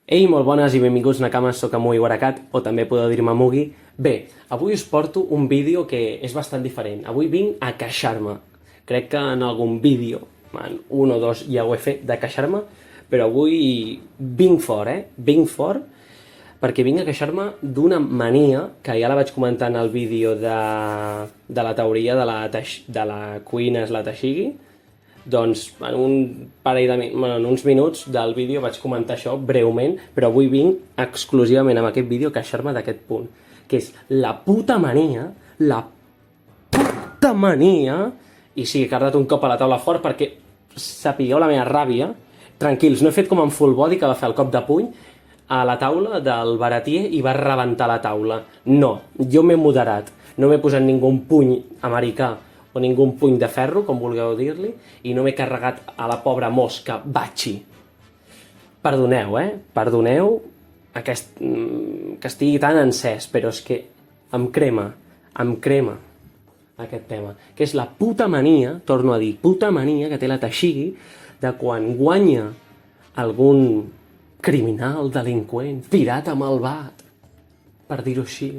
Ei, molt bones i benvinguts Nakamas, soc Amui Warakat, o també podeu dir-me Mugi. Bé, avui us porto un vídeo que és bastant diferent. Avui vinc a queixar-me. Crec que en algun vídeo, en un o dos ja ho he fet, de queixar-me, però avui vinc fort, Vinc fort, perquè vinc a queixar-me d'una mania, que ja la vaig comentar en el vídeo de la teoria de la cuina és la Tashigi. Doncs en en uns minuts del vídeo vaig comentar això breument, però avui vinc exclusivament amb aquest vídeo a queixar-me d'aquest punt, que és la puta mania, i sí, he cardat un cop a la taula fort perquè sapigueu la meva ràbia. Tranquils, no he fet com en Full Body, que va fer el cop de puny a la taula del baratier i va rebentar la taula. No, jo m'he moderat, no m'he posat ningú puny americà o ningú puny de ferro, com vulgueu dir-li, i no m'he carregat a la pobra mosca Bachi. Perdoneu, Perdoneu que estigui tan encès, però és que em crema aquest tema, que és la puta mania, torno a dir, puta mania que té la Tashigi, de quan guanya algun criminal, delinqüent, pirata malvat, per dir-ho així,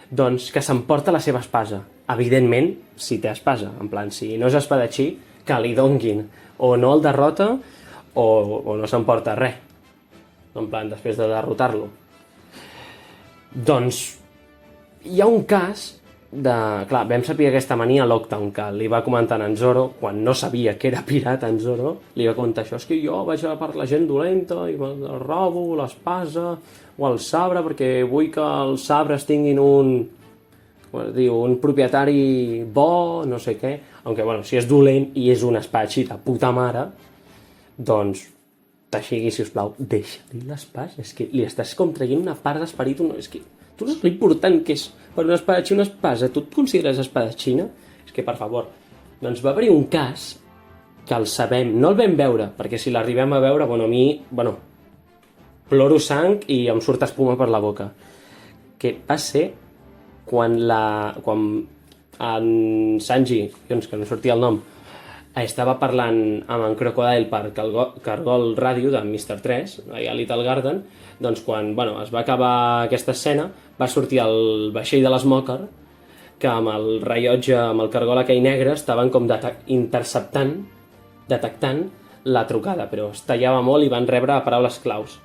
doncs que s'emporta la seva espasa. Evidentment, si té espasa, en plan, si no és espadatxí, que li donguin, o no el derrota, o no s'emporta res, en plan, després de derrotar-lo. Doncs, hi ha un cas de... Clar, vam saber aquesta mania a Lockdown, que li va comentar en Zoro, quan no sabia que era pirata en Zoro, li va comentar això, és que jo vaig per la gent dolenta i me'l robo l'espasa o el sabre, perquè vull que els sabres tinguin un propietari bo, no sé què, aunque, bueno, si és dolent i és un espadatxí de puta mare, doncs, Tashigi, sisplau, deixa-li l'espasa, és que li estàs com traient una part d'esperit, és que tu no saps l'important que és per un espadatxí una espasa, tu et consideres espadatxina? És que, per favor, doncs va haver-hi un cas que el sabem, no el vam veure, perquè si l'arribem a veure, a mi, ploro sang i em surt espuma per la boca, que va ser quan en Sanji, doncs que no sortia el nom, estava parlant amb en Crocodile per Cargol Ràdio de Mr. 3, allà a Little Garden, doncs quan es va acabar aquesta escena, va sortir el vaixell de l'Smoker, que amb el rellotge, amb el cargol aquell negre, estaven com detectant la trucada, però es tallava molt i van rebre paraules claus.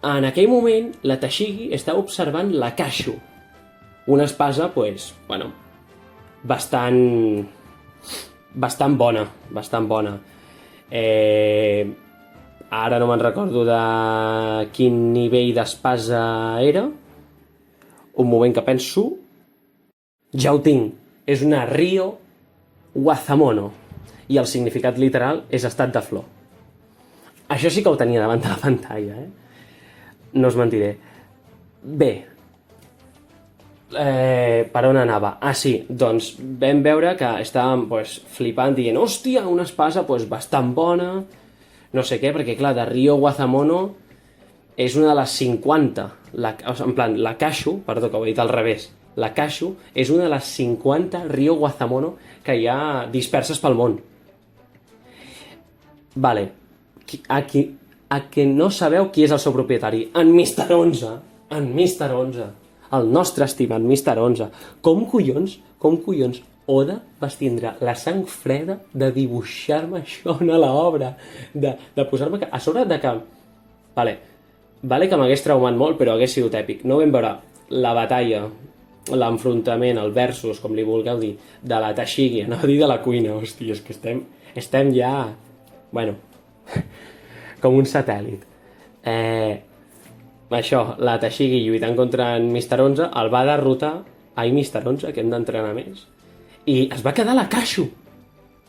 En aquell moment, la Tashigi estava observant la Kashu, una espasa, bastant bona. Ara no me'n recordo de quin nivell d'espasa era. Un moment que penso. Ja ho tinc. És una Ryo Wazamono. I el significat literal és estat de flor. Això sí que ho tenia davant de la pantalla, No us mentiré. Bé, per on anava? Ah, sí, doncs vam veure que estàvem flipant, dient, hòstia, una espasa bastant bona, no sé què, perquè clar, de Ryo Wazamono és una de les 50, en plan, la Kashu, perdó, que ho he dit al revés, la Kashu és una de les 50 Ryo Wazamono que hi ha disperses pel món. Vale, a que no sabeu qui és el seu propietari? En Mr. 11, el nostre estimat Mr. 11. Com collons Oda vas tindre la sang freda de dibuixar-me això a l'obra, de posar-me a sobre de que... Vale que m'hagués traumat molt, però hagués sigut èpic. No vam veure la batalla, l'enfrontament, el versus, com li vulgueu dir, de la Tashigi, anava a dir de la cuina, hòstia, és que estem ja... com un satèl·lit. Això, la Tashigi lluitant contra en Mr. 11, el va derrotar, Mr. 11, que hem d'entrenar més, i es va quedar la Kashu.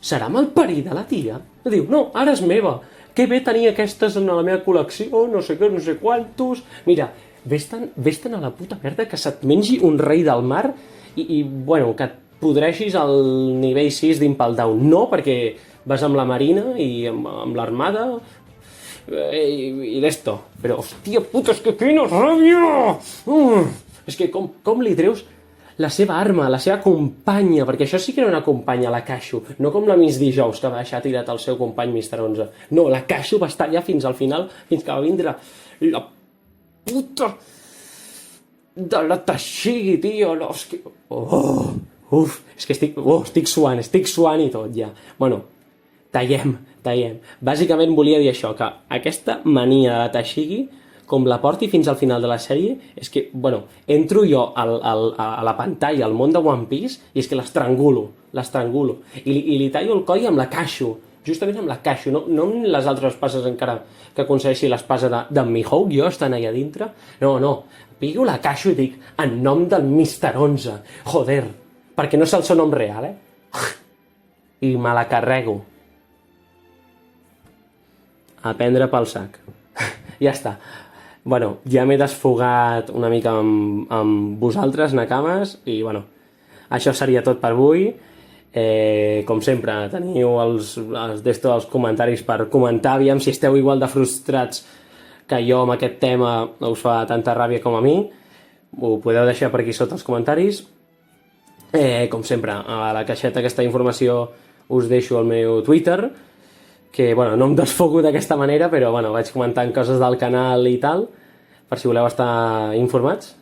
Serà malparida la tia? Diu, no, ara és meva, que bé tenir aquestes en la meva col·lecció, no sé què, no sé quantos... Mira, vés-te'n a la puta merda que se't mengi un rei del mar i que et podreixis al nivell 6 d'Impel Down. No, perquè vas amb la marina i amb l'armada i d'esto. Però, hòstia puta, és que quina ràbia! És que com li treus la seva arma, la seva companya, perquè això sí que era una companya, la Cashu, no com la Miss Dijous, que va deixar tirat el seu company Mr. 11. No, la Cashu va estar allà fins al final, fins que va vindre la puta de la Tashigi, tio, no, és que... és que estic suant i tot, ja. Bueno, tallem. Bàsicament volia dir això, que aquesta mania de la Tashigi, com la porti fins al final de la sèrie, és que, bueno, entro jo a la pantalla, al món de One Piece, i és que l'estrangulo. I li tallo el coll amb la Cashu, justament amb la Cashu, no amb les altres passes encara que aconsegueixi l'espasa d'en Mihawk, jo estan allà dintre. No, pillo la Cashu i dic, en nom del Mr. 11, joder, perquè no és el seu nom real, I me la carrego. A prendre pel sac. Ja està. Bueno, ja m'he desfogat una mica amb vosaltres, Nakamas, i bueno, això seria tot per avui. Com sempre, teniu els comentaris per comentar, aviam si esteu igual de frustrats que jo amb aquest tema, us fa tanta ràbia com a mi. Ho podeu deixar per aquí sota els comentaris. Com sempre, a la caixeta aquesta informació us deixo el meu Twitter, que, bueno, no em desfogo d'aquesta manera, però, bueno, vaig comentant coses del canal i tal, per si voleu estar informats.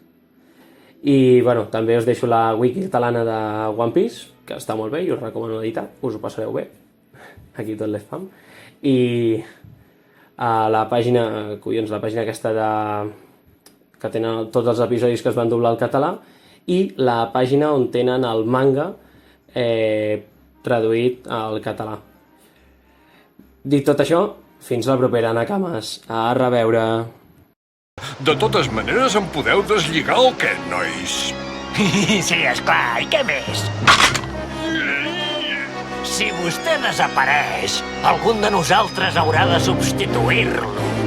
I, bueno, també us deixo la wiki catalana de One Piece, que està molt bé i us recomano editar, us ho passareu bé. Aquí tot l'espam. I a la pàgina, collons, la pàgina aquesta que tenen tots els episodis que es van doblar al català, i la pàgina on tenen el manga traduït al català. Dit tot això, fins la propera, Nakamas. A reveure. De totes maneres, em podeu deslligar el què, nois? Sí, esclar, i què més? Si vostè desapareix, algun de nosaltres haurà de substituir-lo.